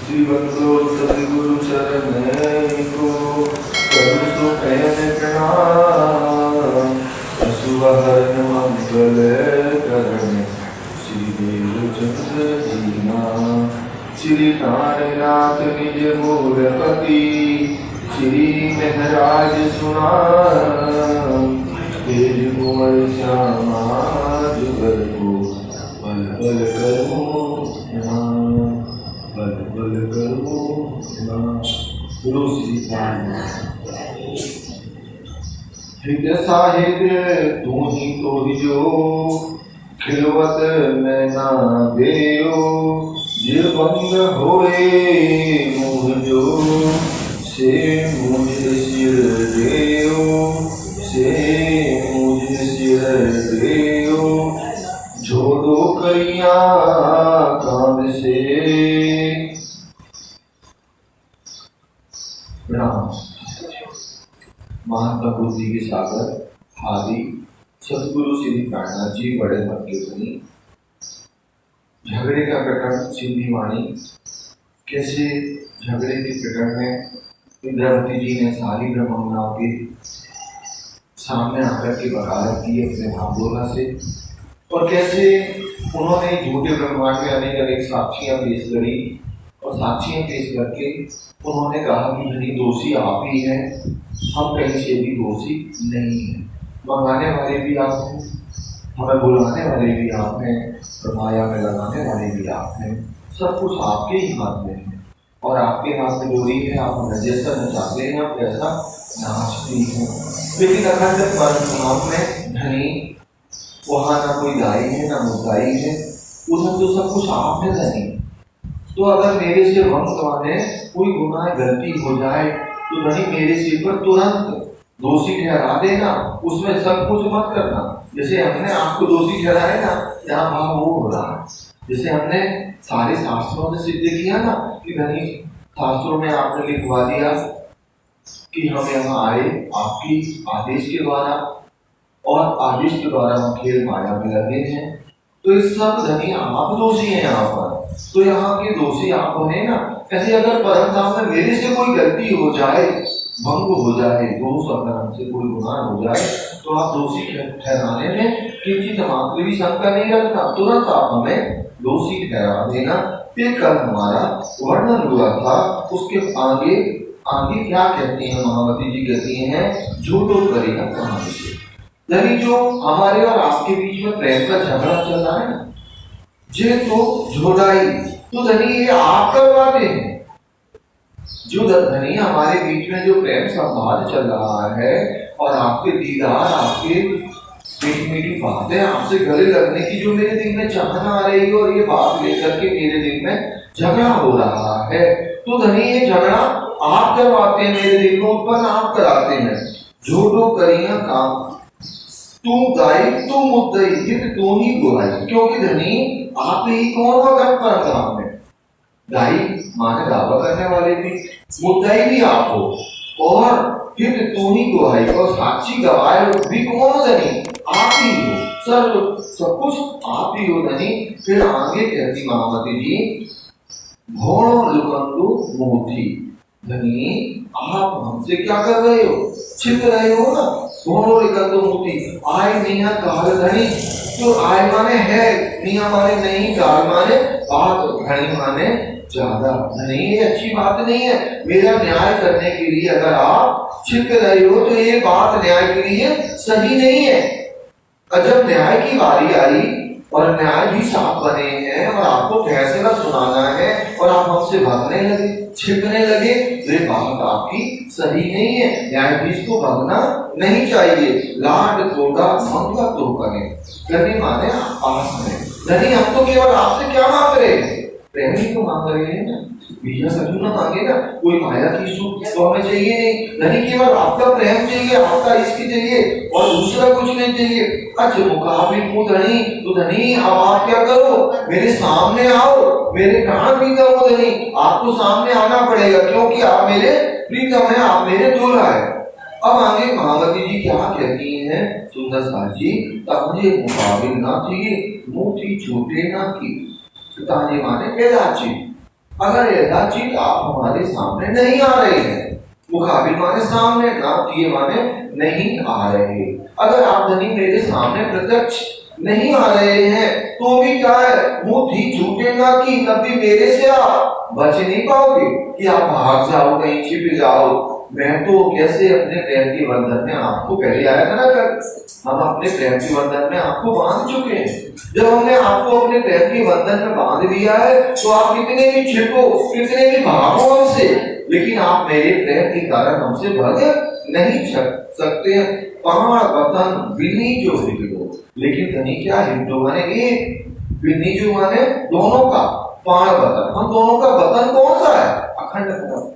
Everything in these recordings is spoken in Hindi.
श्री बंदो सदगुरु चरण को करुण सुनयन प्रणाम। असुवहन मंगल करण श्री देव चंद्र दीना। श्री काननाथ निज मूलपति श्री महराज सुनाम। तेज कुंवर श्यामा जुगर को बल बल करो बल बल करो। गुरु श्री हृदय साहित्य तू ही तो जो खिलवत मैं ना देयो। ये बंद होए मुँह जो से मुझे सिर देयो। से मुझे सिर देयो। जोड़ो करिया कान से। प्रणाम। महात्मा बुद्धि के सागर हादी सदगुरु श्री प्राणनाथ जी बड़े मत के धनी। झगड़े का प्रकरण सिंधी वाणी। कैसे झगड़े के प्रकरण में इंद्रावती जी ने सारी ब्रह्मणाओं के सामने आकर के वकालत की अपने भावोला से, और कैसे उन्होंने झूठे ब्रह्मांड में अनेक अनेक साक्षियां पेश करी, और साक्षियां पेश करके उन्होंने कहा कि धनी दोषी आप ही हैं, हम कहीं से भी दोषी नहीं है। मंगाने वाले भी आप हैं, हमें बुलाने वाले भी आप हैं, और माया में लगाने वाले भी आप हैं। सब कुछ आपके ही हाथ में है, और आपके हाथ में डोरी है। आप हमें जैसा नचाते हैं आप वैसा नाचती हैं। लेकिन अगर जब परम में धनी वहाँ ना कोई दाई है ना मुद्दाई है, उधर तो सब कुछ आप है धनी। तो अगर मेरे से वंश माने कोई गुनाह गलती हो जाए तो धनी मेरे सिर पर तुरंत दोषी ठहरा देना, उसमें सब कुछ मत करना। जैसे हमने आपको दोषी ठहराया ना, यहाँ भाव वो हो रहा है। जैसे हमने सारे शास्त्रों में सिद्ध किया ना कि धनी शास्त्रों में आपने लिखवा दिया कि हम यहाँ आए आपकी आदेश के द्वारा, और आदेश के द्वारा हम खेल माया में लगे हैं। तो इस सब धनी आप दोषी हैं यहाँ पर, तो यहाँ के दोषी आप होने ना। ऐसे अगर परम धाम में मेरे से कोई गलती हो जाए, भंग हो जाए, दोष अगर हमसे कोई गुनाह हो जाए, तो आप दोषी ठहराने में किंचित मात्र भी शंका नहीं रखना, तुरंत आप हमें दोषी ठहरा देना। फिर कल हमारा वर्णन हुआ था, उसके आगे आगे क्या कहती हैं महावती जी, कहती हैं झूठो करेगा कहां से। यानी जो हमारे और आपके बीच में प्रेम का झगड़ा चल रहा है ना, जे तो झोड़ाई तो धनी ये आप करवाते हैं। जो धनी हमारे बीच में जो प्रेम संवाद चल रहा है, और आपके दीदार, आपके मीठी मीठी बातें, आपसे गले लगने की जो मेरे दिल में चाहना आ रही है, और ये बात लेकर के मेरे दिल में झगड़ा हो रहा है, तो धनी ये झगड़ा आप करवाते हैं, मेरे दिल को उत्पन्न आप कराते हैं। झूठो करिया काम तू गाई तू मुद्दई, फिर तू ही गुहाई। क्योंकि धनी आप ही कौन वक्त पर काम में गाई माने दावा करने वाले भी, मुद्दाई भी आप हो, और फिर तू ही गुहाई, और साक्षी गवाए भी कौन धनी आप ही हो। सब कुछ आप ही हो धनी। फिर आगे कहती महावती जी घोड़ो लुकंदो मोती। धनी आप हमसे क्या कर रहे हो, छिप रहे हो ना। घोड़ो लुकंदो मोती, आय निया काल धनी। तो आय माने है, निया माने नहीं, काल माने बात, धनी माने ज्यादा। धनी ये अच्छी बात नहीं है। मेरा न्याय करने के लिए अगर आप छिप रहे हो तो ये बात न्याय के लिए सही नहीं है। जब न्याय की बारी आई और न्यायाधीश आप बने हैं, और आपको फैसला सुनाना है, और आप हमसे भागने लगे, छिपने लगे, तो ये बात आपकी सही नहीं है। न्यायाधीश को भागना नहीं चाहिए। लाड थोड़ा मंगा तो करने माने पास में। धनी हम तो केवल आपसे क्या मांग रहे हैं, प्रेम ही तो मांग रहे हैं ना। बीजा सजू ना मांगे ना, कोई माया की सुख तो हमें चाहिए नहीं। धनी केवल आपका प्रेम चाहिए, आपका इश्क चाहिए, और दूसरा कुछ नहीं चाहिए। अच्छा मुकाबिल को धनी, तो धनी अब आप क्या करो, मेरे सामने आओ, मेरे प्राण प्रीतम हो धनी, आपको सामने आना पड़ेगा, क्योंकि आप मेरे प्रीतम हैं, आप मेरे दूल्हा है। अब आगे महावती जी क्या कहती हैं सुंदर साथ जी, मुझे मुकाबिल ना चाहिए, मुँह थी छूटे ना की। ताजी माने एदाची, अगर यथाचित आप हमारे सामने नहीं आ रहे हैं, मुखाबिल माने सामने, ना दिए माने नहीं आ रहे, अगर आप धनी मेरे सामने प्रत्यक्ष नहीं आ रहे हैं तो भी क्या है, मुंह धी झूठेगा कि तब भी मेरे से आप बच नहीं पाओगे कि आप भाग जाओ, कहीं छिप जाओ। मैं तो कैसे अपने प्रेम के बंधन में आपको पहले आया था ना, कर हम अपने प्रेम के बंधन में आपको बांध चुके हैं। जब हमने आपको अपने प्रेम के बंधन में बांध दिया है तो आप कितने भी छिपो, कितने भी भागो हमसे, लेकिन आप मेरे प्रेम के कारण हमसे भाग नहीं सकते हैं। पहाड़ वतन बिन्नी जो हिलो, लेकिन धनी क्या हिंदू माने एक, बिन्नी जो माने दोनों का, पहाड़ वतन, हम दोनों का वतन कौन सा है, अखंड वतन।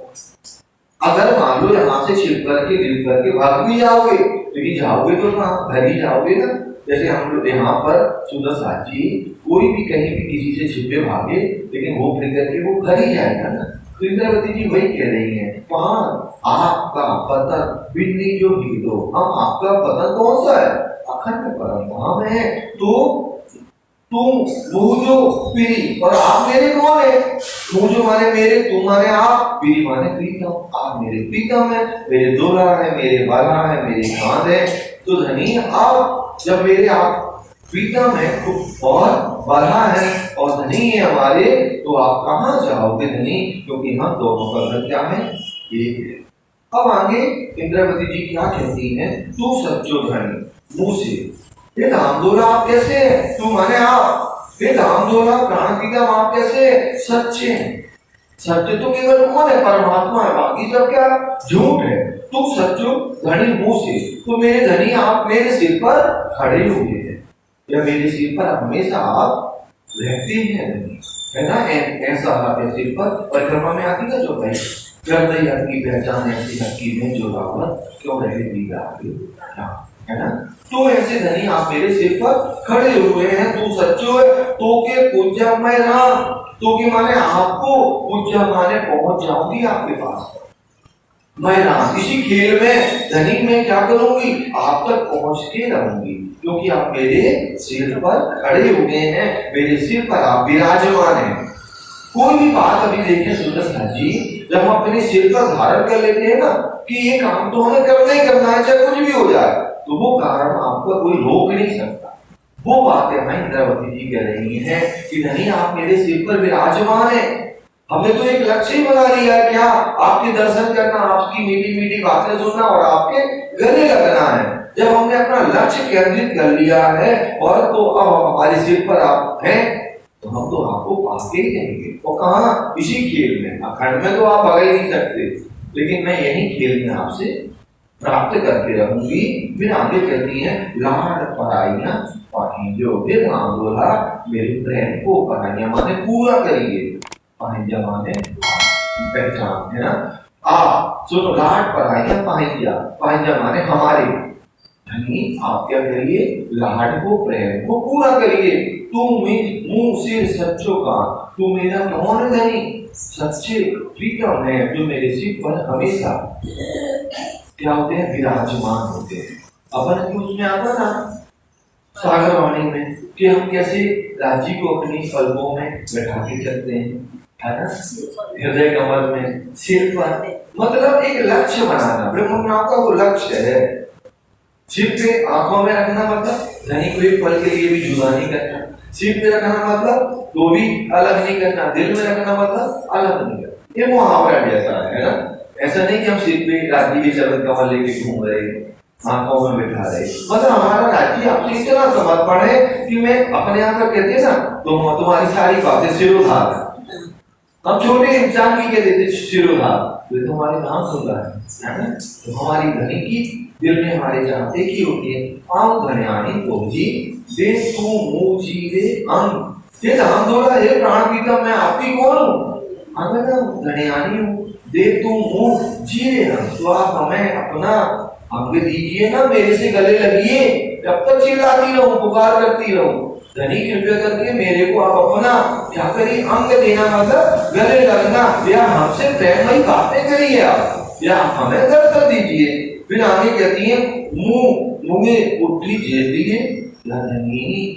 अगर मान लो यहाँ से छिप करके दिल करके भाग भी जाओगे, लेकिन जाओगे तो कहाँ, घर ही जाओगे ना। जैसे हम लोग यहाँ पर सुदर्शन जी कोई भी कहीं भी किसी से छिपे भागे, लेकिन वो फिर करके वो घर ही जाएगा ना। तो इंद्रावती जी वही कह रही है, पहाड़ आपका पतन बिन्नी जो हिलो, हम आपका पतन कौन सा है, अखंड परम धाम है। तो तुम मुझो पीरी और आप मेरे कौन है, मुझो माने मेरे, तुम माने आप, पीरी माने प्रीतम, आप मेरे प्रीतम है, मेरे दूल्हा है, मेरे बाला है, मेरे खान है। तो धनी आप जब मेरे आप प्रीतम है और बाला है और धनी है हमारे, तो आप कहाँ जाओगे धनी, क्योंकि हम दोनों का घर क्या है, एक है। अब आगे इंद्रावती जी क्या कहती हैं, तू सच्चो धनी मुंह से, ये धामधोला आप कैसे हैं, तू माने आप, ये धामधोला प्राण पिता आप कैसे सच्चे हैं। सत्य तो केवल कौन है, परमात्मा है, बाकी सब क्या झूठ है। तू सच्चो धनी मुंह से, तो मेरे धनी आप मेरे सिर पर खड़े हुए हैं, या मेरे सिर पर हमेशा आप रहते हैं, है ना। ऐसा आपके सिर पर परिक्रमा में आती है जो भाई गर्दई की पहचान ऐसी हकी में जो रावत क्यों रहे दीगा, है ना। तो ऐसे धनी आप मेरे सिर पर खड़े हुए हैं, तू सच्चो है तो के पूजा मैं राम, तो कि माने आपको पूजा माने पहुंच जाऊंगी आपके पास, मैं राम इसी खेल में धनी में क्या करूंगी, आप तक पहुंच के रहूंगी, क्योंकि आप मेरे सिर पर खड़े हुए हैं, मेरे सिर पर आप विराजमान हैं। कोई भी बात अभी देखिए सुदर्शन जी, जब हम अपने सिर पर धारण कर लेते हैं ना कि ये काम तो हमें करना ही करना है, चाहे कुछ भी हो जाए, तो वो कारण आपका कोई रोक नहीं सकता। वो बात है इंद्रावती जी कह रही हैं कि धनी आप मेरे सिर पर विराजमान है, हमने तो एक लक्ष्य ही बना लिया है, क्या आपके दर्शन करना, आपकी मीठी मीठी बातें सुनना और आपके गले लगना है। जब हमने अपना लक्ष्य केंद्रित कर लिया है और तो अब हमारे सिर पर आप हैं, तो हम तो आपको पाके ही रहेंगे। और कहाँ, इसी खेल में, अखंड में तो आप भगा ही नहीं सकते, लेकिन मैं यही खेल में आपसे प्राप्त करके रहूंगी। फिर आगे कहती है, लाड पराइया पाहिजो, फिर बोला मेरे प्रेम को पराइया माने पूरा करिए, पाहिजा माने पहचान, है ना। सुनो, लाड पराइया पाहिजा, पाहिजा माने हमारे धनी आप क्या करिए, लाड को प्रेम को पूरा करिए। तुम मुंह सिर सच्चो का, तू मेरा कौन धनी, सच्चे प्रीतम है जो मेरे सिर पर हमेशा क्या होते हैं, विराजमान होते हैं। अपन उसमें आता ना सागर वाणी में कि हम कैसे राजी को अपनी पलकों में बैठा के चलते हैं, है ना, हृदय कमल में, सिर पर, मतलब एक लक्ष्य बनाना, ब्रह्म का वो लक्ष्य है। सिर पे आंखों में रखना मतलब धनी को एक पल के लिए भी जुदा नहीं करना, सिर पे रखना मतलब तो भी अलग नहीं करना, दिल में रखना मतलब अलग नहीं करना। ये मुहावरा जैसा है ना। ऐसा नहीं कि हम सिर पे राजी के चरण कमल लेके घूम रहे, आंखों में बैठा रहे, मतलब हमारा राजी आपसे इतना समर्पण है कि मैं अपने यहाँ पर कहते ना, तो तुम्हारी सारी बातें सिरोधार, हम छोटे इंसान की कह देते सिरोधार, तो तुम्हारे नाम सुन रहा है ना। तो हमारी धनी की दिल में हमारे चाहते की होती है, आओ धन्यानी पहुंची दे तू मुंह जीवे अंग, ये धाम धोला है प्राण पीता, मैं आपकी कौन हूँ, धन्यानी हूँ, दे तू मुंह जीवे अंग, तो आप हमें अपना अंग दीजिए ना, मेरे से गले लगिए, जब तक चिल्लाती रहूं, पुकार करती रहूं, धनी कृपया करके मेरे को आप अपना क्या करिए, अंग देना मतलब गले लगना, या हमसे प्रेमयी बातें करिए आप, या हमें दर्शन दीजिए। फिर आगे कहती है, मुंह में उठली जेल दिए, धनी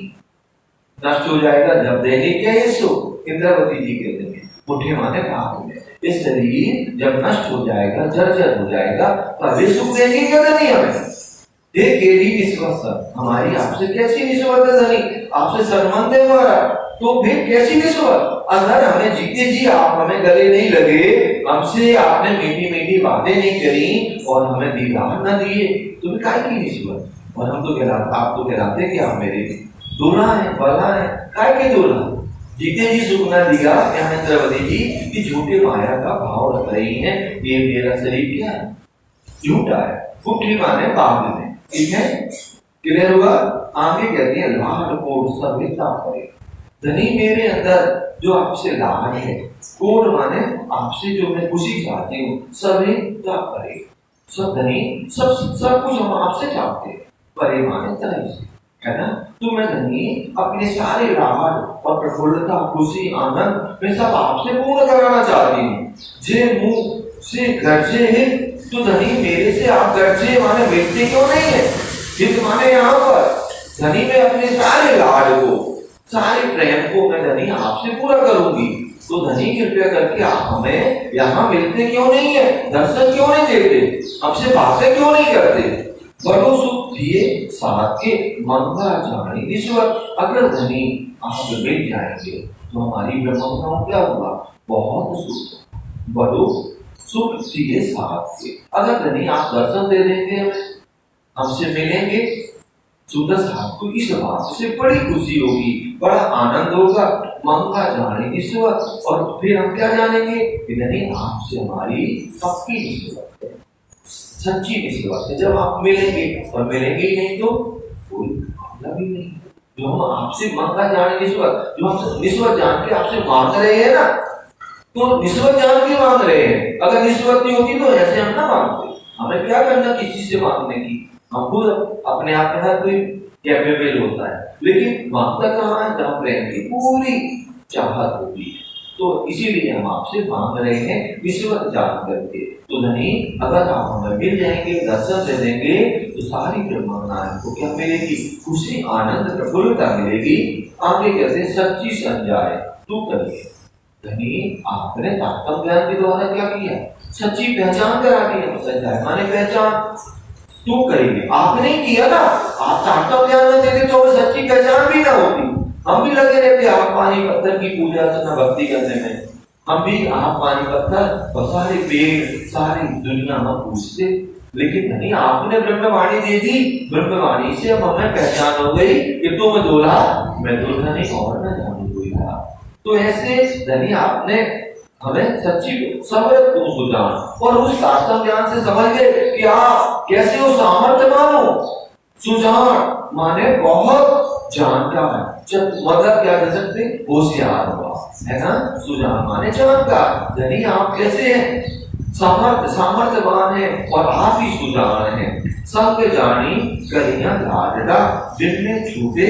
नष्ट हो जाएगा जब देंगे क्या ये सो। इंद्रावती जी कहते हैं मुठ्ठी माने भाग में। ये शरीर जब नष्ट हो जाएगा, जर्जर हो जाएगा, तभी सुख देंगे क्या धनी हमें? ये केडी निस्वत हमारी आपसे कैसी निस्वत है धनी? आपसे संबंध है हमारा, तो फिर कैसी निस्वत? अगर हमें जीते जी आप हमें गले नहीं लगे, हमसे आपने मीठी मीठी बातें नहीं करी और हमें दीदार न दिए, तो काय की निस्वत? और हम तो कहलाते, आप तो कहलाते कि आप मेरे दूल्हा है, बल्हा है, काय के दूल्हा? जीते जी सुख न दिया क्या इंद्रवती जी कि झूठे माया का भाव रख रही है। ये मेरा शरीर क्या है? झूठा है। फुटी माने बाद में, ठीक है, क्लियर हुआ? आगे कहते हैं लाड कोड सभ्यता करे धनी मेरे अंदर जो आपसे लाड है, कोड माने आपसे जो मैं खुशी चाहती हूँ, सभ्यता करे। सब धनी सब कुछ हम आपसे चाहते हैं, परे माने तरह से, है ना? तो मैं धनी अपने सारे लाड और प्रफुल्लता, खुशी, आनंद मैं सब आपसे पूर्ण कराना चाहती हूँ। जे मुंह से गर्जे है तो धनी मेरे से आप गर्जे माने बेचते क्यों नहीं है? हित माने यहाँ पर धनी में अपने सारे लाड को, सारे प्रेम को मैं धनी आपसे पूरा करूंगी। तो धनी कृपया करके आप हमें यहाँ मिलते क्यों नहीं है? दर्शन क्यों नहीं देते? हमसे बातें क्यों नहीं करते? बड़ो सुख दिए साथ के मंगा जानी ईश्वर। अगर धनी आप मिल जाएंगे तो हमारी ब्रह्मता क्या होगा? बहुत सुख, बड़ो सुख दिए साथ के। अगर धनी आप दर्शन दे देंगे हमें, हमसे मिलेंगे, सुंदर साहब को इस बात से बड़ी खुशी होगी, बड़ा आनंद होगा, मंगा जाने ईश्वर। और फिर हम क्या जानेंगे कि धनी आपसे हमारी पक्की निस्बत है, सच्ची निस्बत है। जब आप मिलेंगे, और मिलेंगे ही नहीं तो कोई मतलब ही नहीं। जो हम आपसे मंगा जाने निस्बत, जो हम निस्बत जान के आपसे मांग रहे हैं ना, तो निस्बत जान के मांग रहे हैं। अगर निस्बत नहीं होती तो ऐसे हम ना मांगते। हमें क्या करना किसी से मांगने की? हम खुद अपने आप में हर कोई कैपेबल होता है, लेकिन मांगता कहाँ है? जहाँ प्रेम की पूरी चाहत होगी। तो इसीलिए हम आपसे मांग रहे हैं निस्बत जान करके। तो धनी अगर आप हमें मिल जाएंगे, दर्शन दे देंगे, तो सारी ब्रह्मांड को क्या मिलेगी? खुशी, आनंद, प्रफुल्लता मिलेगी। आगे कहते सच्ची संजाए तू करिए। धनी आपने तात्म ज्ञान के द्वारा क्या किया? सच्ची पहचान करा दी है। संजाए माने पहचान, तू करेंगे, आपने किया ना। आप तात्म ज्ञान में देते तो सच्ची पहचान भी ना होती। हम भी लगे रहते आप पानी पत्थर की पूजा अर्चना भक्ति करने में, हम भी आप पानी पत्थर और सारे पेड़ सारी दुनिया में पूछते। लेकिन नहीं, आपने ब्रह्मवाणी दे दी, ब्रह्मवाणी से अब हमें पहचान हो गई कि तुम दूल्हा, मैं दूल्हा नहीं और मैं जानी कोई था। तो ऐसे धनी आपने हमें सच्ची समझ तुम सुजान, और उस तात्म ज्ञान से समझ गए कि आप कैसे हो सामर्थ्यवान हो। सुजान माने बहुत जानकार, जब मतलब क्या कह सकते? होशियार हुआ, है ना? सुजान माने जानकार। धनी आप कैसे हैं? सामर्थ्यवान है और आप ही सुजान हैं। संग जानी करिया लाडला, जिनमें छूटे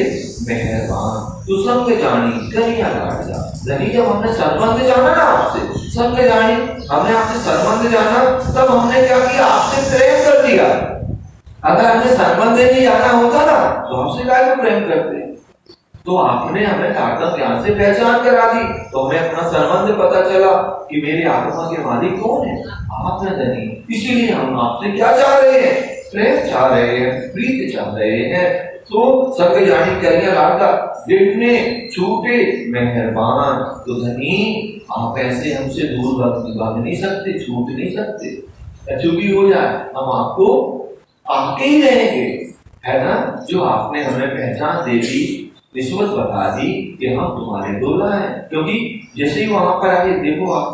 मेहरबान। तो संग जानी करिया लाडला, धनी जब हमने संबंध जाना ना आपसे, संग जानी हमने आपसे संबंध जाना, तब हमने क्या किया? आपसे प्रेम कर दिया। अगर हमने संबंध नहीं जाना होता ना, तो हमसे क्या प्रेम करते? तो आपने हमें तात्म ज्ञान से पहचान करा दी, तो हमें अपना संबंध पता चला कि मेरी आत्मा के मालिक कौन है? आप हैं धनी। इसीलिए हम आपसे क्या चाह रहे हैं? प्रेम चाह रहे हैं, प्रीत चाह रहे हैं। तो संग जानी करिया लाडला, जिनने छूटे मेहरबान। तो धनी आप ऐसे हमसे दूर भाग नहीं सकते, छूट नहीं सकते। चूंकि हो जाए हम आपको आके ही रहेंगे, है ना? जो आपने हमें पहचान दे दी, निस्बत बता दी कि हम तुम्हारे दूल्हा हैं। क्योंकि जैसे ही वहां पर आए, देखो आप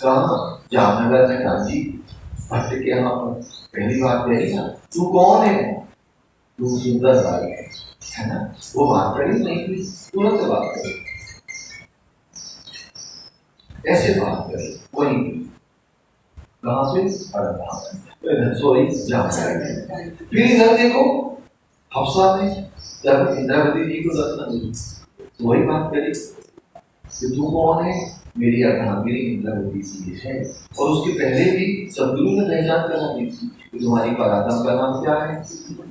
कहाँ जामनगर में गांधी भट्ट के यहाँ पर पहली बात कही ना, तू कौन है? तू सुंदर बाई है ना? वो बात करी नहीं थी, तुरंत बात करी, ऐसे बात करी। वही कहाँ से? सॉरी जामनगर। फिर इधर देखो हफ्सा में जब इंद्रावती जी को दर्शन दी, वही बात करी कि तू कौन है? मेरी अर्धांगिनी इंद्रावती जी है। और उसके पहले भी सदगुरु ने पहचान करा दी थी कि तुम्हारी पराक्रम का नाम क्या है?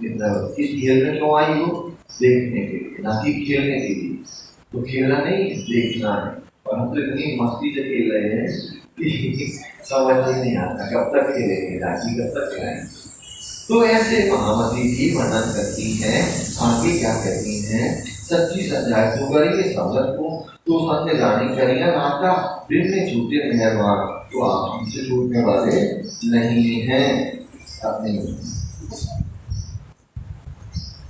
इंद्रावती। इस खेल में क्यों आई हो? देखने के लिए, ना कि खेलने के लिए। तो खेलना नहीं, देखना है। और हम तो इतनी मस्ती से खेल रहे हैं कि समझ ही नहीं आता कब तक खेलेंगे, राखी कब तक खिलाएंगे। तो ऐसे महामती जी वर्णन करती हैं, आगे क्या कहती हैं, सच्ची सच्चाई तो करिए संगत को, तो संग जानी करिए नाता, दिन में झूठे मेहरबान, तो आप हमसे छूटने वाले नहीं हैं अपने।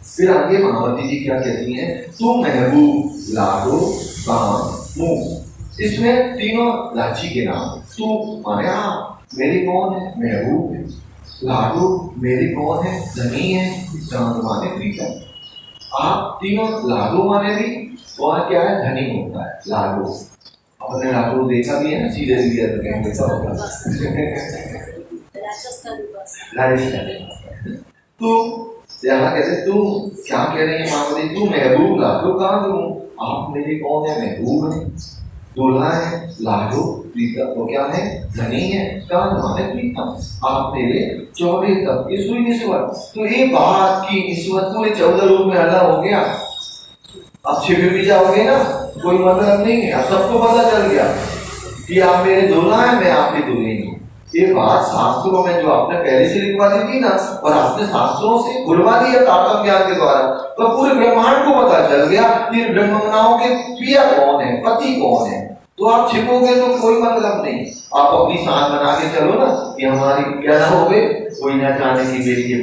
फिर आगे महावती जी क्या कहती हैं, तुम महबूब लाडो काम मुंह, इसमें तीनों लाची के नाम। तू माने आप मेरी कौन है, महबूब है, लाडो मेरी कौन है, धनी है, चांद माने प्रीतम। आप तीनों लाडो माने भी, और क्या है, धनी होता है लाडो। अपने लाडो देखा भी है ना, सीधे सीधे कैसा होगा तो यहाँ कहते तुम क्या कह रही है महावती, तू महबूब लाडो कहाँ दूँ, आप मेरे कौन है, महबूब है, दूल्हा है, लाडो प्रीतम, तो क्या है, धनी है, कहाँ माने प्रीतम, आप मेरे 14 तब की सुई निस्वत। तो ये बात की निस्वत पूरे 14 रूप में अलग हो गया। अब छिपे भी जाओगे ना, कोई मतलब नहीं है, अब सबको पता चल गया कि आप मेरे दूल्हा है, मैं आपकी दुल्हन हूँ। ये बात शास्त्रों में जो आपने पहले से लिखवा दी थी ना, और आपने शास्त्रों से बुलवा दिया तात्म ज्ञान के द्वारा, तो पूरे ब्रह्मांड को पता चल गया कि ब्रह्मणाओं के पिया कौन है, पति कौन है। तो आप छिपोगे तो कोई मतलब नहीं, आप अपनी सांस बना के चलो ना कि हमारी क्या ना हो, कोई ना जाने की मेरी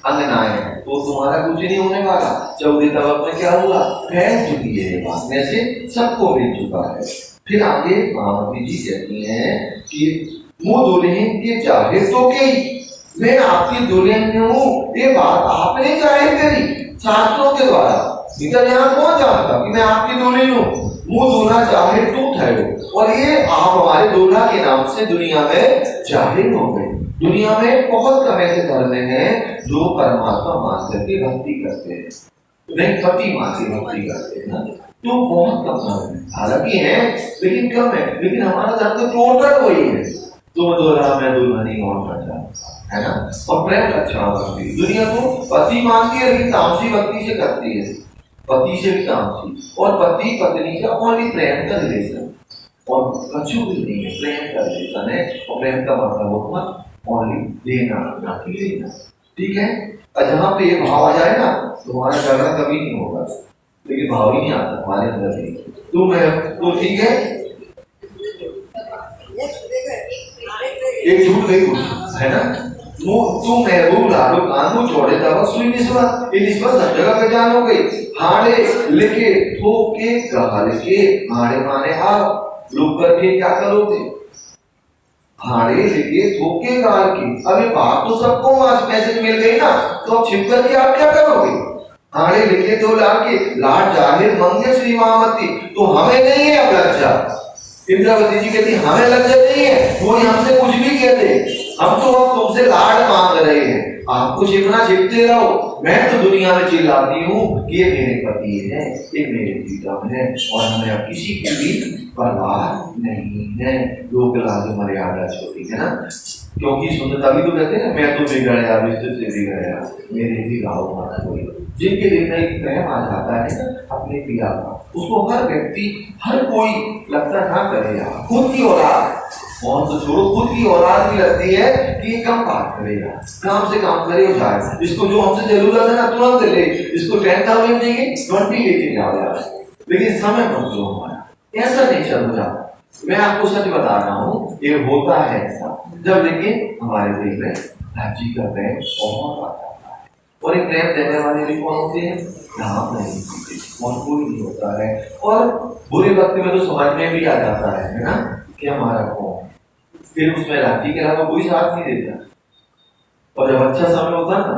अंगना है, तो तुम्हारा कुछ नहीं होने वाला। 14 तब में क्या हुआ, फैल चुकी है ये बात, में से सबको मिल चुका है। फिर आगे महावती जी कहती हैं कि मुँह दुल्हन के जाहिर तो की, मैं आपकी दुल्हन हूँ, ये बात आपने जाहिर करी शास्त्रों के द्वारा, इधर यहाँ कौन जानता कि मैं आपकी दुल्हन हूँ। मुँह दूल्हा जाहिर तू ठहरो, और ये आप हमारे दूल्हा के नाम से दुनिया में जाहिर हो गए। दुनिया में बहुत कम ऐसे धर्म हैं जो परमात्मा मान करके भक्ति करते हैं, नहीं पति मान के भक्ति करते हैं ना, तो बहुत कम धर्म है, हालांकि है लेकिन कम है। लेकिन हमारा धर्म तो टोटल वही है, तुम दूल्हा मैं दुल्हनी और करता है ना, और प्रेम अच्छा भक्ति। दुनिया को पति मानती है लेकिन तामसी भक्ति से करती है, पति से भी तामसी, और पति पत्नी का ओनली प्रेम का रिलेशन, और कछु भी नहीं है, प्रेम का रिलेशन है। और प्रेम का मतलब होगा ओनली देना ना कि लेना, ठीक है। और जहाँ पे ये भाव आ जाए ना, तुम्हारा झगड़ा कभी नहीं होगा, लेकिन भाव ही नहीं आता हमारे अंदर नहीं, तो ठीक है। एक झूठ गई है ना, तू महबूब लाडो कानू छोड़े तब सुई निस्बत, ये निस्बत सब जगह पहचान हो गई। हाड़े लेके ठोके गाल के, हाड़े माने आप लुक करके क्या करोगे, हाड़े लेके ठोके गाल के। अभी बात तो सबको मैसेज मिल गई ना, तो अब छिप करके आप क्या करोगे, हाड़े लेके तो लाके लाड जाहिर मंगे श्री महामती, तो हमें नहीं है अब लज्जा। इंद्रावती जी कहती हमें लज्जा नहीं है, कोई हमसे कुछ भी कहते, हम तो अब तुमसे लाड मांग रहे हैं, आपको छिपना छिपते रहो। मैं तो दुनिया में चिल्लाती हूँ कि ये मेरे पति है, ये मेरे प्रीतम है, और हमें अब किसी की भी परवाह नहीं है। लोक लाज मर्यादा छोटी है ना, क्योंकि सुंदर तभी तो कहते हैं मैं तो बिगड़या विस्तृत से बिगड़या, मेरे भी गाँव मत कोई। जिनके दिल में एक प्रेम आ जाता है ना अपने पिया का, उसको हर व्यक्ति हर कोई लगता ना करेगा। खुद की औलाद और तो छोड़ो, खुद की औलाद भी लगती है कि ये कम बात करेगा, काम से काम करे जाए, इसको जो हमसे जरूरत है ना तुरंत ले, इसको 10,000 देंगे 20 लेके जाओ यार, लेकिन समय मत लो हमारा, ऐसा नहीं चल जाता। मैं आपको सच बता रहा हूँ, ये होता है ऐसा जब देखिए हमारे दिल में राजी का प्रेम बहुत आता है, और एक प्रेम देने वाले भी कौन होते हैं, नाम नहीं होते, और कोई नहीं होता है। और बुरे वक्त में तो समझ में भी आ जाता है ना कि हमारा कौन, फिर उसमें राजी के अलावा कोई साथ नहीं देता। और जब अच्छा समय होता ना,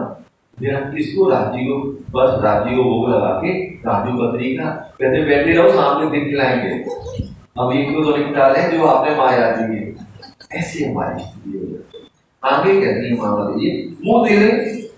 फिर हम किसको, राजी को, बस राजी को भोग लगा के राजू बद्री का कहते बैठे रहो, सामने दिन खिलाएंगे, अब इनको तो निपटा लें जो आपने माया दी है। ऐसी हमारी स्थिति है। आगे कहती है मामावती जी, मुँह दिले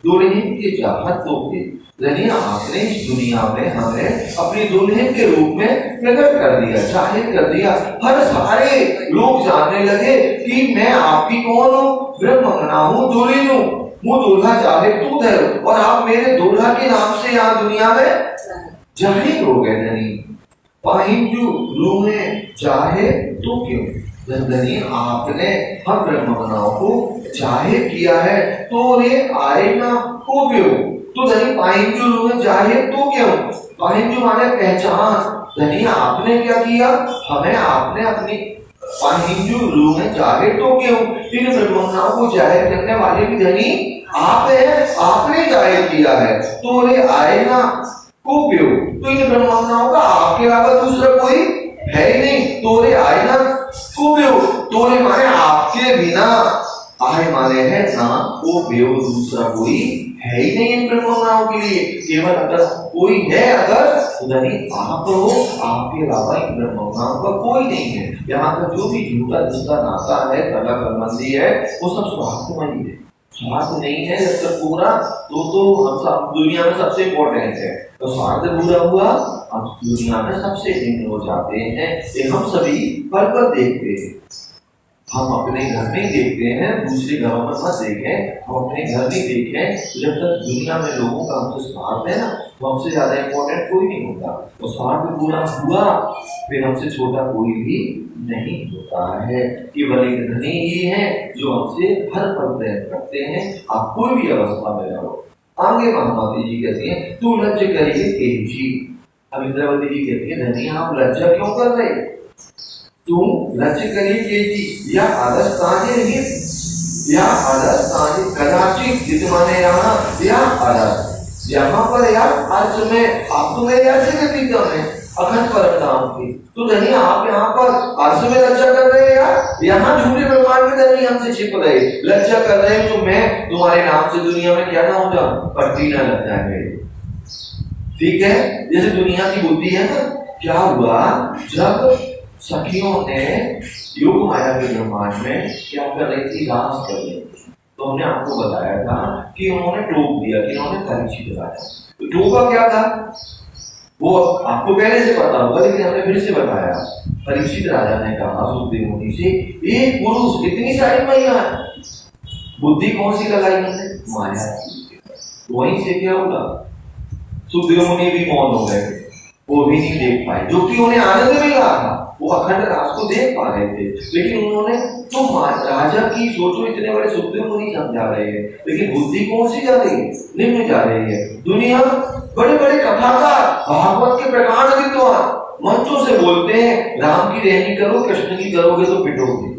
दुल्हन के चाहत तो के, यानी आपने इस दुनिया में हमें अपनी दुल्हन के रूप में प्रकट कर दिया, जाहिर कर दिया। हर सारे लोग जानने लगे कि मैं आपकी कौन हूँ, ब्रह्मंगना हूँ, दुल्हन हूँ, मुँह दूल्हा चाहे तू धरो, और आप मेरे दूल्हा के नाम से यहाँ दुनिया में जाहिर हो गए। नहीं पाहिंजू रूहे चाहे तो क्यों? धनी आपने हम ब्रह्मणाओं को चाहे किया है तो रे आए ना को क्यों? तो धनी पाइंजू रूह चाहे तो क्यों? पाइंजू माने पहचान। धनी आपने क्या किया? हमें आपने अपनी पाइंजू रूह चाहे तो क्यों? इन ब्रह्मणाओं को जाहिर करने वाले भी धनी आप है, आपने जाहिर किया है तो रे आए ना को क्यों? तो इन ब्रह्मणाओं का आपके अलावा दूसरा कोई है ही नहीं। तोरे आए ना को क्यों? तोरे माने आपके बिना, आए माने है ना, को बेव दूसरा कोई है ही नहीं इन ब्रह्मणाओं के लिए। केवल अगर कोई है, अगर धनी आप हो, आपके अलावा इन ब्रह्मणाओं का कोई नहीं है। यहाँ का जो भी झूठा जिसका नाता है, कला संबंधी है, वो सब स्वार्थमय है। स्वार्थ नहीं है जब तक पूरा तो हम सब दुनिया में सबसे इम्पोर्टेंट है। तो स्वार्थ पूरा हुआ, हम दुनिया में सबसे भिन्न हो जाते हैं। ये हम सभी पल पर देखते हैं। हम अपने घर में देखते हैं, दूसरे घरों में मत देखें। हम अपने घर में देखें, जब तक दुनिया में लोगों का हमसे स्वार्थ है ना, तो हमसे ज्यादा इम्पोर्टेंट कोई नहीं होता। तो स्वार्थ पूरा हुआ, फिर हमसे छोटा कोई भी नहीं होता है। केवल एक धनी ही है जो हमसे हर पल प्रेम करते हैं। आप कोई भी अवस्था में रहो। आगे महामाती जी कहती हैं, तू लज्ज करिए तेजी। अब इंद्रावती जी कहती है, धनी आप लज्जा क्यों कर रहे? तुम लज्ज करिए तेजी या आदर्श ताजे नहीं, या आदर्श ताजे कदाचित जितमाने या आदर्श यहाँ पर या अर्थ में आप तो मेरे ऐसे व्यक्ति हैं अखंड परम की। तो धनी आप यहाँ पर अर्थ में लज्जा कर रहे हैं यार, यहाँ झूठे ब्रह्मांड में धनी हमसे छिप रहे, लज्जा कर रहे हैं। तो मैं तुम्हारे नाम से दुनिया में क्या ना हो जाऊं, पट्टी ना लग जाए मेरे। ठीक है, जैसे दुनिया की बुद्धि है ना, क्या हुआ जब सखियों ने योग माया के ब्रह्मांड में क्या कर रही थी, रास कर रही थी। तो हमने आपको बताया था कि उन्होंने टोक दिया, कि उन्होंने परीक्षित दिलाया। तो टोका क्या था वो आपको पहले से पता होगा, लेकिन हमने फिर से बताया। परीक्षित राजा ने कहा सुखदेव मुनि से, एक पुरुष इतनी सारी महिला, बुद्धि कौन सी लगाई उन्होंने, माया। वहीं से क्या होगा, सुखदेव मुनि भी मौन हो गए, वो भी नहीं देख पाए, जो कि उन्हें आनंद मिल रहा था। वो अखंड रास को देख पा रहे थे, लेकिन उन्होंने तो राजा की सोचो, इतने बड़े सुखदेव मुनि समझा रहे हैं, लेकिन बुद्धि कौन सी जा रही है, निम्न जा रही है। दुनिया बड़े बड़े कथाकार, भागवत के प्रकांड विद्वान मंचों से बोलते हैं, राम की रहनी करो, कृष्ण की करोगे तो पिटोगे।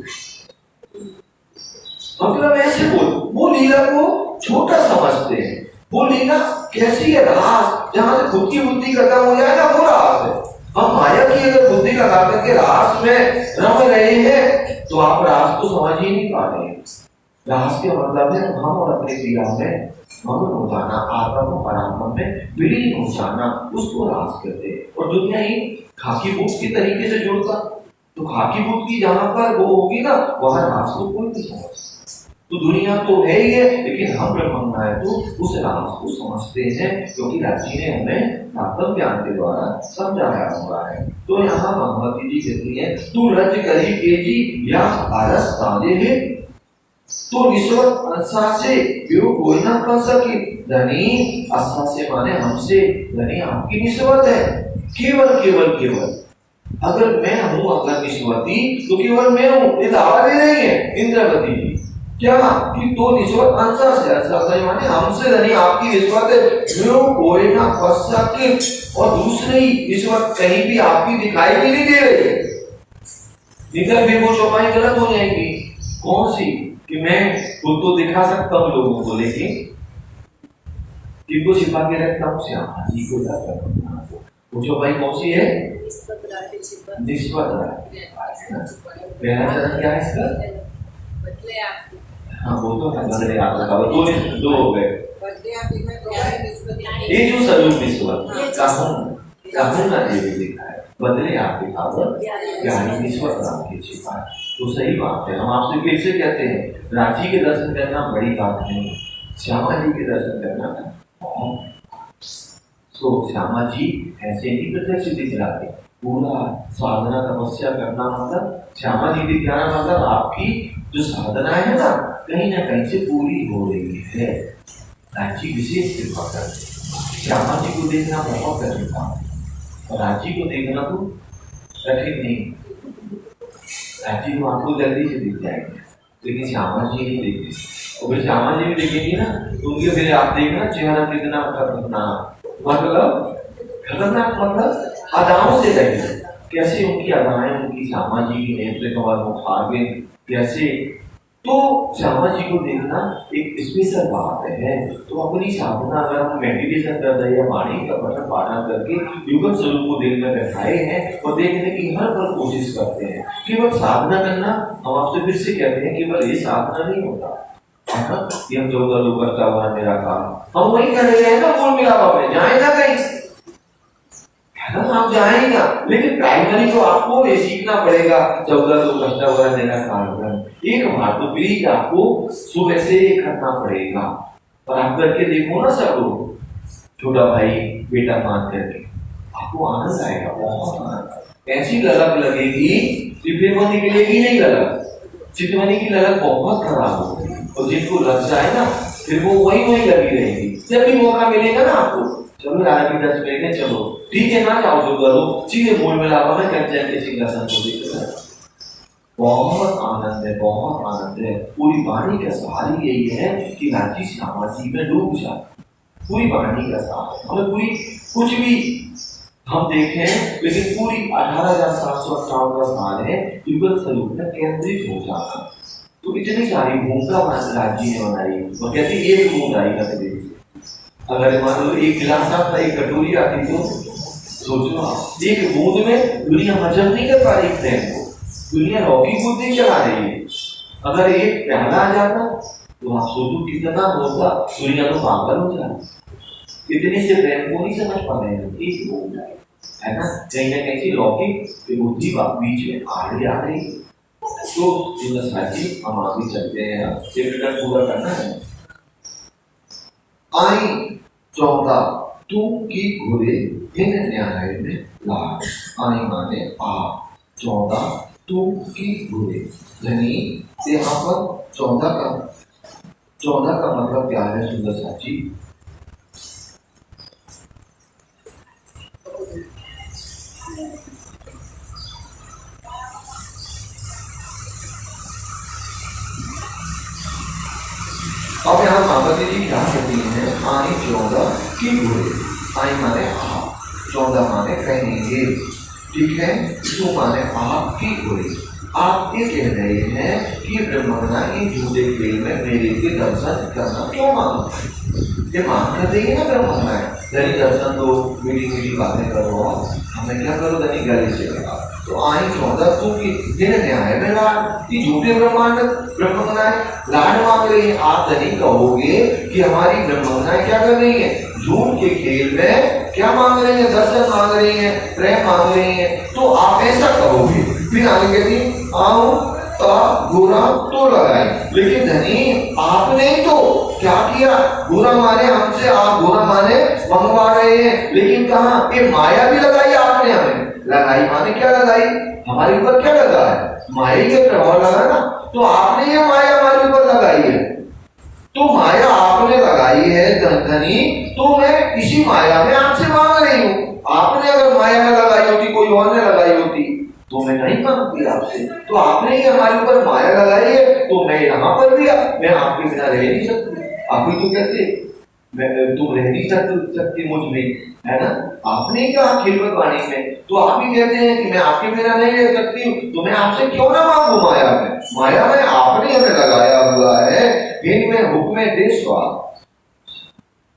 मतलब ऐसे वो लीला को छोटा समझते हैं। वो लीला कैसी है, रास, जहां से खुद की बुद्धि खत्म हो जाएगा, वो रास है। हम माया की अगर बुद्धि लगा करके रास में रम रहे हैं, तो आप रास को समझ ही नहीं पा रहे हैं। रास के मतलब है हम और अपने क्रिया में मग्न हो जाना, आत्मा परात्मा में विलीन हो जाना, उसको रास कहते हैं। और दुनिया ही खाकी बूट की तरीके से जुड़ता, तो खाकी बूट की जहां पर वो होगी ना, वहां रास को कोई नहीं समझ। तो दुनिया तो है ही है, लेकिन हम ब्रह्म है तो उस रास को समझते हैं, क्योंकि राजी ने हमें आत्म ज्ञान के द्वारा समझाया हुआ है। तो यहाँ भगवती जी कहती है, तू रज करी तेजी या आरस ताजे है, तो निस्वत अंसा से क्यों कोई ना कर सके। धनी अंसा से माने हमसे, धनी आपकी निस्वत है, केवल केवल केवल। अगर मैं हूं, अगर निस्वती, तो केवल मैं हूं, ये दावा दे रही है इंद्रावती जी। क्या कि तो निस्वत अंसा से, अंसा से माने हमसे, धनी आपकी निस्वत है, क्यों कोई ना कर सके। और दूसरी निस्वत कहीं भी आपकी दिखाई भी नहीं दे रही है। इधर भी वो चौपाई गलत हो जाएगी। कौन सी, कि मैं खुद तो दिखा सकता हूँ लोगों को, लेकिन किसको छिपा के रखता हूँ, श्यामा जी को जाकर। वो चौपाई कौन सी है, निस्वत। पहला चरण क्या है इसका, हाँ वो तो है, बदले आप लगा, दो हो गए। ये जो स्वरूप निस्वत कहूँ ना देवी लिखा है, बदले आपके खाबर ज्ञानी निस्वत आपके छिपा है। तो सही बात है। हम आपसे फिर से कहते हैं, रांची के दर्शन करना बड़ी बात नहीं, श्यामा जी के दर्शन करना बहुत। तो श्यामा जी ऐसे ही प्रत्यक्ष दिख जाते, पूरा साधना तपस्या करना मतलब श्यामा जी दिख जाना मतलब आपकी जो साधना है ना कहीं से पूरी हो रही है। रांची विशेष कृपा करते, श्यामा जी को देखना बहुत कठिन काम है, और रांची को देखना तो कठिन नहीं, राजी तो आपको जल्दी से दिख जाएंगे, लेकिन श्यामा जी नहीं देखे। और फिर श्यामा जी भी देखेंगी ना तो उनके फिर आप देखना चेहरा कितना खतरनाक, खतरनाक मतलब अदाओं से देखना कैसे उनकी अदाएं, उनकी श्यामा जी की नेत्र कमल मुखागे कैसे। तो श्यामा जी को देखना एक स्पेशल बात है। तो अपनी साधना अगर हम मेडिटेशन कर रहे हैं या वाणी का पठन पाठन करके युगल स्वरूप को दिल में बैठाए हैं और देखने की हर पल कोशिश करते हैं। केवल साधना करना, हम आपसे फिर से कहते हैं केवल ये साधना नहीं होता, ये हम जो लोग करता हुआ मेरा काम हम वही कर रहे हैं ना, मूल मिलावा में जाए ना कहीं आप जाएगा, लेकिन प्राइमरी तो आपको ये सीखना पड़ेगा। चौदह तो कष्टा वगैरह देना कारण एक बार तो प्लीज आपको सुबह से करना पड़ेगा। और आप करके देखो ना सब लोग, छोटा भाई बेटा मान करके आपको आनंद आएगा, बहुत आनंद। ऐसी ललक लगेगी चितवनी की लेगी नहीं ललक, चितवनी की ललक बहुत खराब होगी। और जिनको लग जाए ना फिर वो वही लगी रहेगी। जब भी मौका मिलेगा ना आपको, चलो यार अभी 10 मिनट है, चलो ठीक है ना, जाओ जो करो, सीधे मूल में लावा में कंचन सिंहासन को देखकर बहुत आनंद है, बहुत आनंद है। पूरी वाणी का सार यही है कि राजी श्यामा जी में डूब जाए। पूरी वाणी का सार मतलब पूरी कुछ भी हम देखें, लेकिन पूरी 18,758 का सार है युगल स्वरूप में केंद्रित हो जाना। तो इतनी सारी भूमिका राजी ने बनाई और कहती एक बूंद आई कतरे से। अगर मान लो एक गिलास आता, एक कटोरी आती तो सोचो आप एक बूंद में दुनिया हजम नहीं कर पा रही प्रेम को, दुनिया लौकी बुद्धि चला रही है। अगर एक प्याला आ जाता तो आप सोचो कितना होता, दुनिया तो पागल हो जाए। इतने से प्रेम को नहीं समझ पा रहे हैं, एक बूंद है ना, कहीं ना कहीं लौकिक बुद्धि बीच में आगे आ रही है। तो साथी हम आगे चलते हैं, चैप्टर पूरा करना है। आई 14 तू की घुरे इन न्याय में लाड। आई माने आप, 14 तू की घुरे धनी। यहाँ पर 14 का मतलब क्या है सुंदर साची? अब यहाँ माताजी जी क्या कहती हैं? आई 14 की घुरे। आई माने आप, 14 माने कहेंगे, ठीक है। तू माने आप की घुरे। आप ये कह रहे हैं कि ब्रह्मणा इन झूठे खेल में मेरे के दर्शन करना क्यों मांग? ये मांग कर देंगे ना ब्रह्मणा, धनी दर्शन दो, मीठी मीठी बातें करो, हमें क्या करो धनी गले से लगा। तो आई 14 तू की दिन न्याय में लाड, ये झूठे ब्रह्मांड ब्रह्मणाएं लाड मांग रही है। आप धनी कहोगे कि हमारी ब्रह्मणाएं क्या कर रही है? झूठ के खेल में क्या मांग रही है? दर्शन मांग रही है, प्रेम मांग रही है। तो आप ऐसा कहोगे। फिर आगे कहती आओ ता गोरा तो लगाए, लेकिन धनी आपने तो क्या किया? गोरा माने हमसे, आप गोरा माने मंगवा रहे हैं, लेकिन कहा ये माया भी लगाई आपने हमें। लगाई माने क्या लगाई? हमारे ऊपर क्या लगा है? माया के प्रभाव लगा ना। तो आपने ये माया हमारे ऊपर लगाई है, तो माया आपने लगाई है धनी, तो मैं इसी माया में आपसे मांग रही हूँ। आपने अगर माया में लगाई होती, कोई और ने लगाई होती तो मैं नहीं मांगती आपसे। तो आपने ही हमारे ऊपर माया लगाई है, तो मैं यहाँ पर भी मैं आपके बिना रह नहीं सकती। आप ही तो कहते तुम रह नहीं सकती मुझ में, है ना। आपने कहा खिलवत वाणी में, तो आप ही कहते हैं कि मैं आपके बिना नहीं रह सकती हूँ, तो मैं आपसे क्यों ना मांगू माया में? माया में आपने हमें लगाया हुआ है। इनमें हुक्म दे स्वाद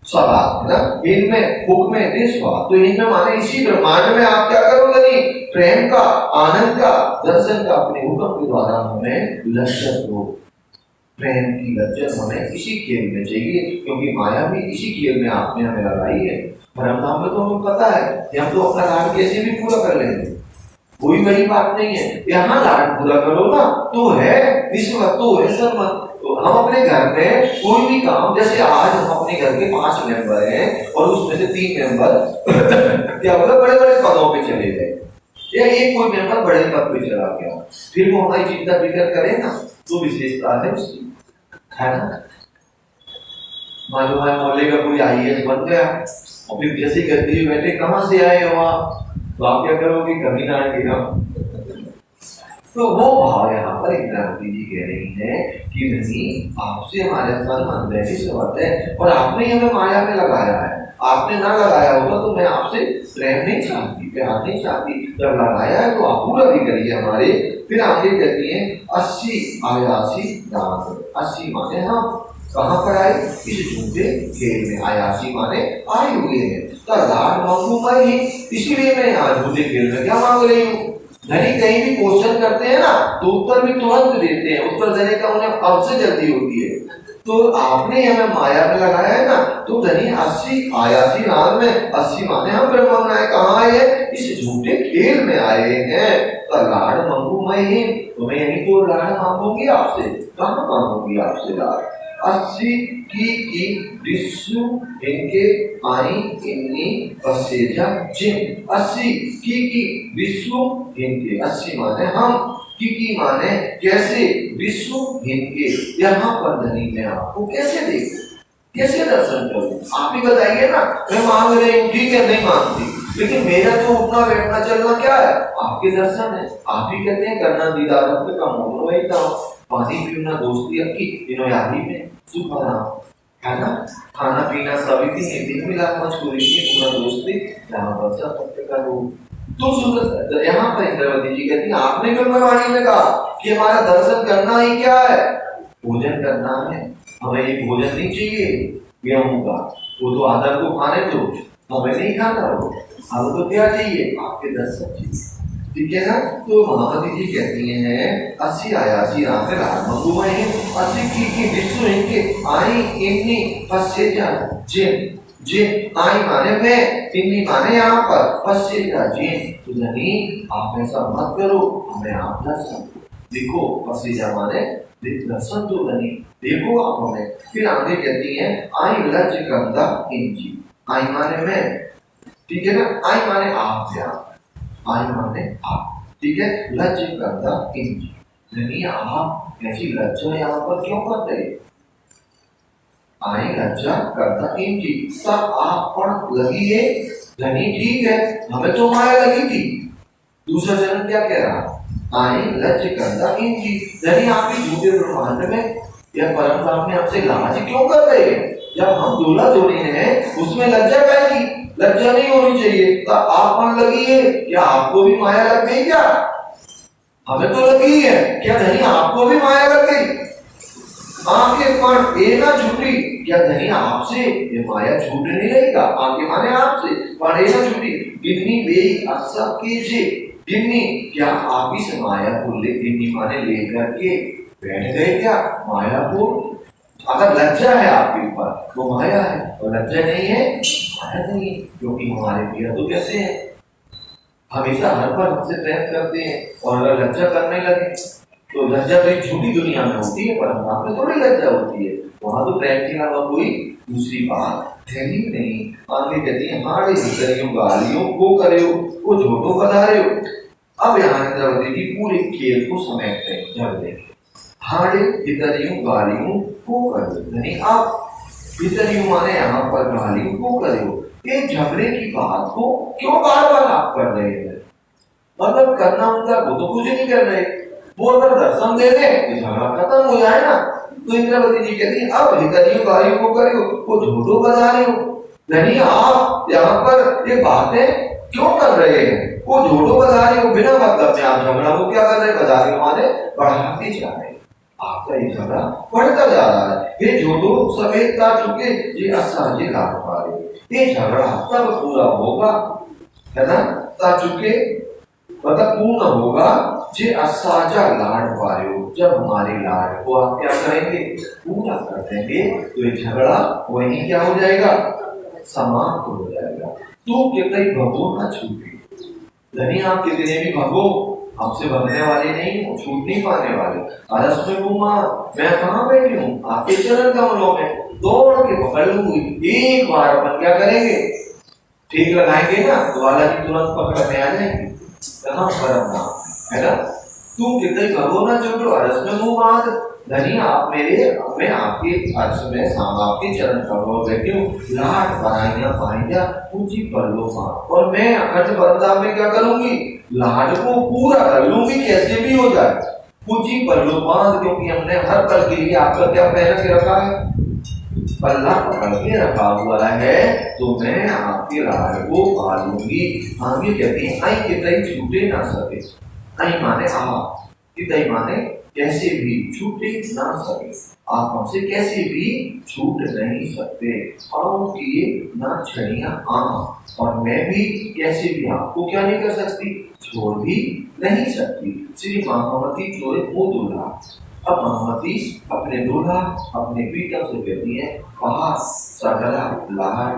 सवाल है ना, इनमें हुक्म दे स्वाद। तो इनमें माने इसी ब्रह्मांड में आप क्या करोगे? प्रेम का, आनंद का, दर्शन का अपने हुक्म के द्वारा हमें लज्जत दो। प्रेम की लज्जत हमें इसी खेल में चाहिए, क्योंकि माया भी इसी खेल में आपने हमें लगाई है। परमधाम में तो हमें पता है कि हम तो अपना लाड कैसे भी पूरा कर लेंगे, कोई बड़ी बात नहीं है। यहाँ लाड पूरा करो ना तो है विश्व, तो है सर्वत। तो हम अपने घर में कोई भी काम, जैसे आज हम अपने घर के 5 मेंबर हैं और उसमें से 3 मेंबर क्या बोला बड़े बड़े पदों पे चले गए, या एक कोई मेंबर बड़े पद पे चला गया, फिर वो हमारी चिंता फिक्र करे ना, तो विशेषता है उसकी, है ना। मालूम है मोहल्ले का कोई IAS बन गया और फिर जैसे गद्दी बैठे कहाँ से आए हो आप, तो आप क्या करोगे? कभी ना आएंगे हम, तो वो भाव यहाँ पर इंद्रावती जी कह रही है कि नहीं, आपसे हमारे तन मन वैसे संबंध है और आपने हमें माया में लगाया है। आपने ना लगाया होगा तो मैं आपसे प्रेम नहीं चाहती, प्यार नहीं चाहती। जब लगाया है तो आप पूरा भी करिए हमारे। फिर आगे कहती है 80 आयासी दान। 80 माने हम कहाँ पर आए, इस झूठे खेल में। आयासी माने आए हुए हैं। तो लाड मांगू मैं ही, इसीलिए मैं यहाँ झूठे खेल में क्या मांग रही हूँ। धनी कहीं भी क्वेश्चन करते हैं ना तो उत्तर भी तुरंत देते हैं, उत्तर देने का उन्हें अब से जल्दी होती है। तो आपने हमें माया में लगाया है ना, तो धनी 80 आयासी रात में 80 माने हम ब्रह्म में आए। कहाँ आए हैं, इस झूठे खेल में आए हैं। तो लाड़ मांगू मैं ही, तो मैं यही तो लाड़ मांगूंगी आपसे। कहाँ मांगूंगी आपसे लाड़। 80 की विश्व इनके आई इन्नी पसेजा जिन। 80 की विश्व इनके, 80 माने हम, की माने कैसे, विश्व इनके। यहाँ पर धनी में आपको कैसे देखूं, कैसे दर्शन करूं, आप ही बताइए ना। मैं मांग रही हूँ, ठीक है, नहीं मांगती, लेकिन मेरा तो उठना बैठना चलना क्या है, आपके दर्शन है। आप ही कहते हैं करना दीदार का मोनो एकदम, पानी पीना दोस्ती अक्की तीनों यादी में सुख है ना। खाना पीना सभी दिन मिला मजबूरी की पूरा दोस्ती यहाँ पर सब का रूप। तो सुंदर यहाँ पर इंद्रावती जी कहती है आपने ब्रह्मवाणी में कहा कि हमारा दर्शन करना ही क्या है, भोजन करना है। हमें ये भोजन नहीं चाहिए गेहूं का, वो तो आदर को खाने दो, हमें नहीं खाना वो। हमें तो क्या चाहिए, आपके दर्शन चाहिए, ठीक है ना। तो महामती जी कहती हैं 80 आयासी राम मंगुए हैं 80 की विश्व इनके आई इन्नी फसेजा जिन। जिन आई माने मैं, इन्नी माने यहाँ पर फसेजा जिन। तो धनी आप ऐसा मत करो, हमें आप दर्शन देखो। फसेजा माने दर्शन दो धनी, देखो आप हमें। फिर आगे कहती हैं आई लज गंदा इंजी। आई माने मैं, ठीक है ना, आई माने आप थे, आई माने आप, ठीक है। लज्ज करता इंजी, धनी आप ऐसी लज्जा यहाँ पर क्यों कर रहे। आई लज्जा करता इंजी, सब आप पर लगी है धनी, ठीक है, हमें तो माया लगी थी। दूसरा चरण क्या कह रहा, आई लज्ज करता इंजी, धनी आपकी झूठे ब्रह्मांड में या परंपरा में आपसे लाज क्यों कर रहे हैं। जब हम दूल्हा दुल्हन हैं उसमें लज्जा पाएगी, लज्जा नहीं होनी चाहिए। तो आप मन लगी है, क्या आपको भी माया लग गई क्या। हमें तो लगी है, क्या धनी आपको भी माया लग गई। आंखें पण ए ना झूठी, क्या धनी आपसे ये माया छूट नहीं रहेगा। आंखें माने आपसे, पण ए ना झूठी, गिन्नी बे असा कीजिए। गिन्नी क्या आप इस माया को ले, गिन्नी माने लेकर के बैठ गए क्या माया को। अगर लज्जा है आपके ऊपर तो माया है, और लज्जा नहीं है माया नहीं, क्योंकि हमारे पिया तो कैसे है, हमेशा हर पर हमसे प्रेम करते हैं। और अगर लज्जा करने लगे तो लज्जा तो झूठी दुनिया में होती है, पर वहां पे थोड़ी लज्जा होती है, वहां तो प्रेम के अलावा कोई दूसरी बात है ही नहीं। आगे कहती है हमारे भीतरियों गालियों को करे हो, वो झूठो बता रहे हो। अब यहाँ इंद्रावती जी पूरे खेल को समेटते हैं, जब देखें हाड़े भीतरियों गालियों को करे, यानी आप भीतरियों माने यहाँ पर गालियों को करे हो। ये झगड़े की बात को क्यों बार बार आप कर रहे हैं, मतलब करना होता वो तो कुछ नहीं कर रहे, वो अगर दर्शन दे दे तो झगड़ा खत्म हो जाए ना। तो इंद्रावती जी कहती है अब भीतरियों गालियों को करे हो, वो झूठो बता रहे हो। धनी आप यहाँ पर ये बातें क्यों कर रहे हैं, वो झूठो बता रहे हो, बिना मतलब में आप झगड़ा को क्या कर रहे हैं, बता रहे माने बढ़ाते जा रहे हैं। आपका ये झगड़ा बढ़ता जा रहा है। ये झूठो सफेद का चुके ये असाजे लाभ पा रहे, ये झगड़ा तब पूरा होगा, है ना, ता चुके मतलब पूर्ण होगा जे असाजा लाड पा रहे हो, जब हमारे लाड को आप क्या करेंगे, पूरा कर देंगे, तो ये झगड़ा वही क्या हो जाएगा, समाप्त हो जाएगा। तो कितने भगो ना छूटे। धनी आप कितने भी भगो, हमसे भगने वाले नहीं हो, छूट नहीं पाने वाले। अरस में घूमा, मैं कहाँ बैठी हूँ, आपके चरण कमलों में, दौड़ के पकड़ लूंगी। एक बार अपन क्या करेंगे, ठीक लगाएंगे ना, तो वाला की तुरंत पकड़ में आ जाएंगे। कहाँ परम नाम है ना। तू कितने करो ना जो अर्ज में मुंह बांध धनी आप मेरे मैं आपके अर्ज में साम आपके चरण करो बैठे हूँ लाट बनाइया पाइया ऊंची पल्लो बांध और मैं अखंड परमधाम में क्या करूंगी लाट को पूरा कर लूंगी कैसे भी हो जाए ऊंची पल्लो बांध क्योंकि हमने हर पल के लिए आपका क्या पहन के रखा है पल्ला पकड़ के रखा हुआ है तो मैं आपके लाड़ को पालूंगी आगे कहते हैं आई कितई छूटे ना सके आई माने आप कितई माने कैसे भी छूटे ना सके आप हमसे कैसे भी छूट नहीं सकते और किए ना छड़ियां आम और मैं भी कैसे भी आपको क्या नहीं कर सकती छोड़ भी नहीं सकती श्री महामती छोड़े वो दूल्हा अब महामती अपने दूल्हा अपने पीठा से कहती है कहा सगरा लाड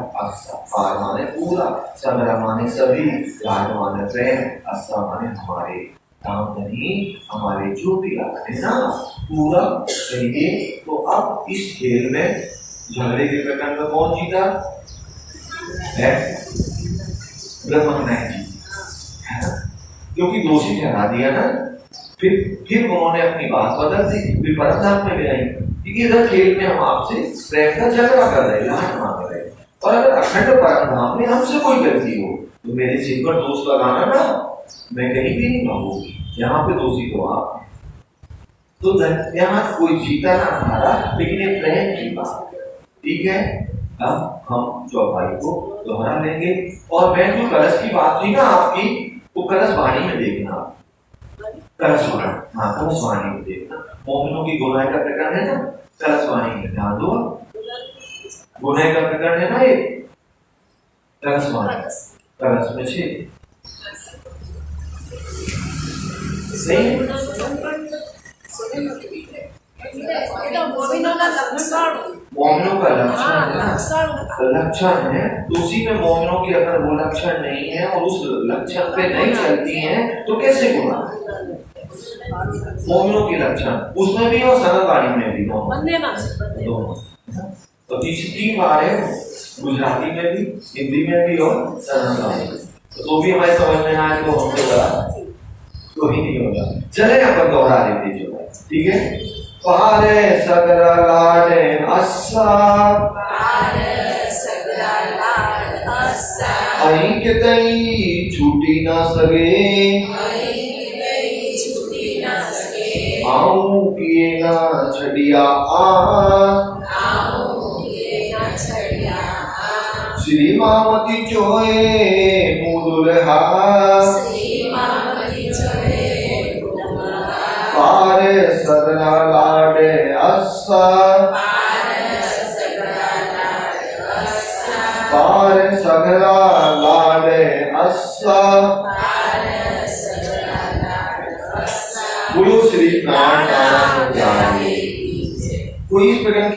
पार माने पूरा सगरा माने सभी लाड माने प्रेम अस्सा माने हमारे दामदनी हमारे जो भी है ना पूरा करिए तो अब इस खेल में झगड़े के प्रकरण में कौन जीता है ब्रह्मनाथ जी है ना क्योंकि दोषी ठहरा दिया ना फिर उन्होंने अपनी बात बदल दी फिर परमधाम में ले आई क्योंकि इधर खेल में हम आपसे प्रेम का झगड़ा कर रहे लाट मांग रहे और अगर अखंड परमधाम में हमसे कोई गलती हो तो मेरे सिर पर दोष लगाना ना मैं कहीं भी नहीं कहूँगी यहाँ पे दोषी तो आप तो यहाँ कोई जीता ना हारा लेकिन ये प्रेम की बात है ठीक है अब हम चौपाई को दोहरा लेंगे और मैं जो कलश की बात हुई ना आपकी वो कलश वाणी में देखना कलशवाणी हाँ कलशवाणी में देखना मोमिनों की गुनाह का प्रकरण है ना कलशवाणी में ध्यान दो गुनाह का प्रकरण है ना ये कलशवाणी कलश में छे सही मोमिनों का लक्षण है तो उसी में मोमिनों की अगर वो लक्षण नहीं है और उस लक्षण पे नहीं चलती हैं तो कैसे गुनाह मोमिनों के लक्षण उसमें भी और सरलवाणी में भी दोनों तो तीसरी बार है गुजराती में भी हिंदी में भी और सरलवाणी में तो भी हमारे समझ में आए तो हमसे बड़ा तो ही नहीं होगा चले अपन दोहरा लेते जो ठीक है पारे सगरा लाडे अस्सा अहीं कितई छूटी ना सके आऊं किए ना छड़िया श्री मामती चोए मुदुरहा पारे सगरा लाडे अस्सा पारे सगरा लाडे अस्सा बोलो श्री नारायण। कोई इस प्रकार